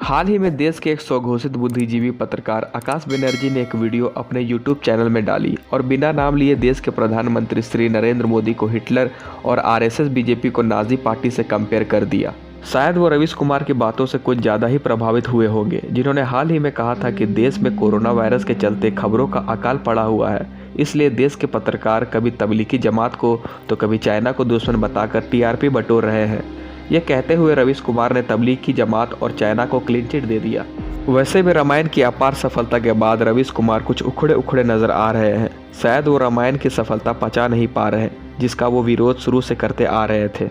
हाल ही में देश के एक स्वघोषित बुद्धिजीवी पत्रकार आकाश बनर्जी ने एक वीडियो अपने यूट्यूब चैनल में डाली और बिना नाम लिए देश के प्रधानमंत्री श्री नरेंद्र मोदी को हिटलर और आरएसएस बीजेपी को नाजी पार्टी से कंपेयर कर दिया। शायद वो रवीश कुमार की बातों से कुछ ज़्यादा ही प्रभावित हुए होंगे, जिन्होंने हाल ही में कहा था कि देश में कोरोना वायरस के चलते खबरों का अकाल पड़ा हुआ है, इसलिए देश के पत्रकार कभी तबलीगी जमात को तो कभी चाइना को दुश्मन बताकर टीआरपी बटोर रहे हैं। यह कहते हुए रवीश कुमार ने तबलीग की जमात और चाइना को क्लीन चिट दे दिया। वैसे भी रामायण की अपार सफलता के बाद रवीश कुमार कुछ उखड़े उखड़े नजर आ रहे हैं। शायद वो रामायण की सफलता पचा नहीं पा रहे, जिसका वो विरोध शुरू से करते आ रहे थे।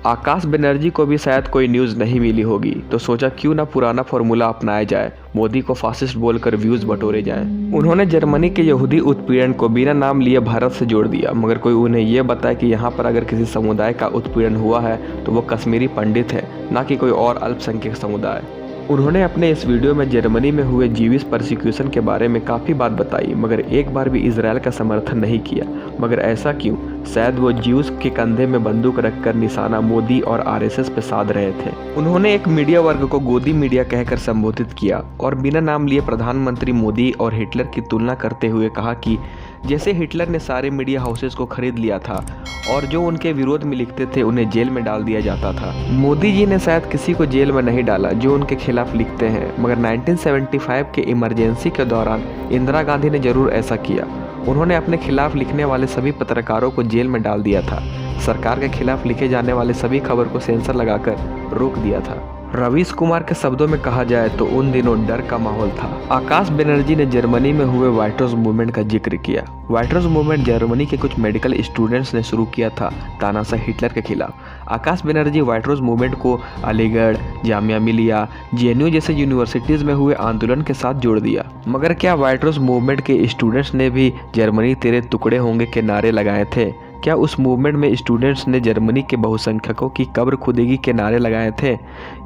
आकाश बनर्जी को भी शायद कोई न्यूज़ नहीं मिली होगी, तो सोचा क्यों ना पुराना फॉर्मूला अपनाया जाए, मोदी को फासिस्ट बोलकर व्यूज़ बटोरे जाएं। उन्होंने जर्मनी के यहूदी उत्पीड़न को बिना नाम लिए भारत से जोड़ दिया, मगर कोई उन्हें यह बताया कि यहाँ पर अगर किसी समुदाय का उत्पीड़न हुआ है तो वो कश्मीरी पंडित है, ना कि कोई और अल्पसंख्यक समुदाय। उन्होंने अपने इस वीडियो में जर्मनी में हुए जीविश परसिक्यूशन के बारे में काफ़ी बात बताई, मगर एक बार भी इजराइल का समर्थन नहीं किया। मगर ऐसा क्यों? शायद वो ज्यूस के कंधे में बंदूक रखकर निशाना मोदी और आरएसएस पे साध रहे थे। उन्होंने एक मीडिया वर्ग को गोदी मीडिया कहकर संबोधित किया और बिना नाम लिए प्रधानमंत्री मोदी और हिटलर की तुलना करते हुए कहा कि जैसे हिटलर ने सारे मीडिया हाउसेस को खरीद लिया था और जो उनके विरोध में लिखते थे उन्हें जेल में डाल दिया जाता था। मोदी जी ने शायद किसी को जेल में नहीं डाला जो उनके खिलाफ लिखते हैं, मगर 1975 के इमरजेंसी के दौरान इंदिरा गांधी ने जरूर ऐसा किया। उन्होंने अपने खिलाफ लिखने वाले सभी पत्रकारों को जेल में डाल दिया था। सरकार के खिलाफ लिखे जाने वाले सभी खबर को सेंसर लगाकर रोक दिया था। रवीश कुमार के शब्दों में कहा जाए तो उन दिनों डर का माहौल था। आकाश बनर्जी ने जर्मनी में हुए व्हाइट रोज मूवमेंट का जिक्र किया। व्हाइट रोज मूवमेंट जर्मनी के कुछ मेडिकल स्टूडेंट्स ने शुरू किया था तानाशाह हिटलर के खिलाफ। आकाश बनर्जी व्हाइट रोज मूवमेंट को अलीगढ़, जामिया मिलिया, जेएनयू जैसे यूनिवर्सिटीज़ में हुए आंदोलन के साथ जोड़ दिया। मगर क्या व्हाइट रोज मूवमेंट के स्टूडेंट्स ने भी जर्मनी तेरे टुकड़े होंगे के नारे लगाए थे? क्या उस मूवमेंट में स्टूडेंट्स ने जर्मनी के बहुसंख्यकों की कब्र खुदेगी के नारे लगाए थे,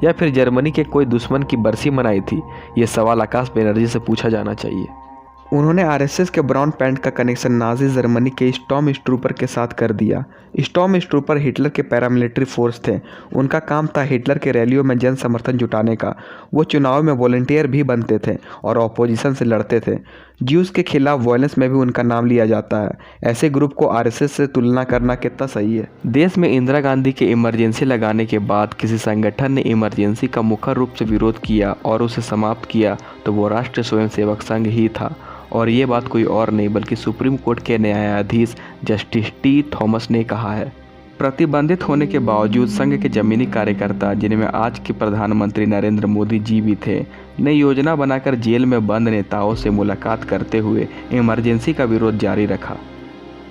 या फिर जर्मनी के कोई दुश्मन की बरसी मनाई थी? ये सवाल आकाश बनर्जी से पूछा जाना चाहिए। उन्होंने आरएसएस के ब्राउन पैंट का कनेक्शन नाजी जर्मनी के स्टॉर्म स्ट्रूपर के साथ कर दिया। स्टॉर्म स्ट्रूपर हिटलर के पैरामिलिट्री फोर्स थे। उनका काम था हिटलर के रैलियों में जन समर्थन जुटाने का। वो चुनाव में वॉलंटियर भी बनते थे और ऑपोजिशन से लड़ते थे। ज्यूज के खिलाफ वायलेंस में भी उनका नाम लिया जाता है। ऐसे ग्रुप को आरएसएस से तुलना करना कितना सही है? देश में इंदिरा गांधी के इमरजेंसी लगाने के बाद किसी संगठन ने इमरजेंसी का मुखर रूप से विरोध किया और उसे समाप्त किया तो वो राष्ट्रीय स्वयंसेवक संघ ही था। और ये बात कोई और नहीं बल्कि सुप्रीम कोर्ट के न्यायाधीश जस्टिस टी थॉमस ने कहा है। प्रतिबंधित होने के बावजूद संघ के जमीनी कार्यकर्ता, जिनमें आज के प्रधानमंत्री नरेंद्र मोदी जी भी थे, ने योजना बनाकर जेल में बंद नेताओं से मुलाकात करते हुए इमरजेंसी का विरोध जारी रखा।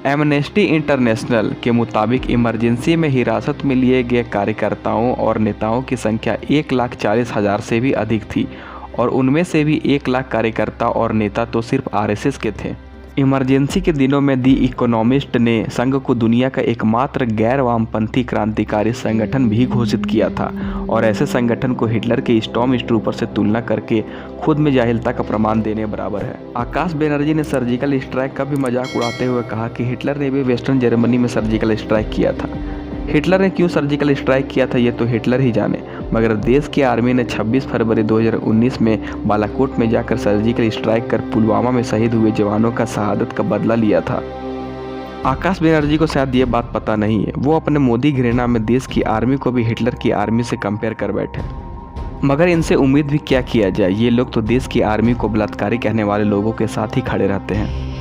एमनेस्टी इंटरनेशनल के मुताबिक इमरजेंसी में हिरासत में लिए गए कार्यकर्ताओं और नेताओं की संख्या 1,40,000 से भी अधिक थी और उनमें से भी 1 लाख कार्यकर्ता और नेता तो सिर्फ आरएसएस के थे। इमरजेंसी के दिनों में दी इकोनॉमिस्ट ने संघ को दुनिया का एकमात्र गैर वामपंथी क्रांतिकारी संगठन भी घोषित किया था और ऐसे संगठन को हिटलर के स्टॉर्म स्ट्रूपर से तुलना करके खुद में जाहिलता का प्रमाण देने बराबर है। आकाश बनर्जी ने सर्जिकल स्ट्राइक का भी मजाक उड़ाते हुए कहा कि हिटलर ने भी वेस्टर्न जर्मनी में सर्जिकल स्ट्राइक किया था। हिटलर ने क्यों सर्जिकल स्ट्राइक किया था ये तो हिटलर ही जाने, मगर देश की आर्मी ने 26 फरवरी 2019 में बालाकोट में जाकर सर्जिकल स्ट्राइक कर पुलवामा में शहीद हुए जवानों का शहादत का बदला लिया था। आकाश बनर्जी को शायद ये बात पता नहीं है। वो अपने मोदी घृणा में देश की आर्मी को भी हिटलर की आर्मी से कंपेयर कर बैठे, मगर इनसे उम्मीद भी क्या किया जाए। ये लोग तो देश की आर्मी को बलात्कारी कहने वाले लोगों के साथ ही खड़े रहते हैं।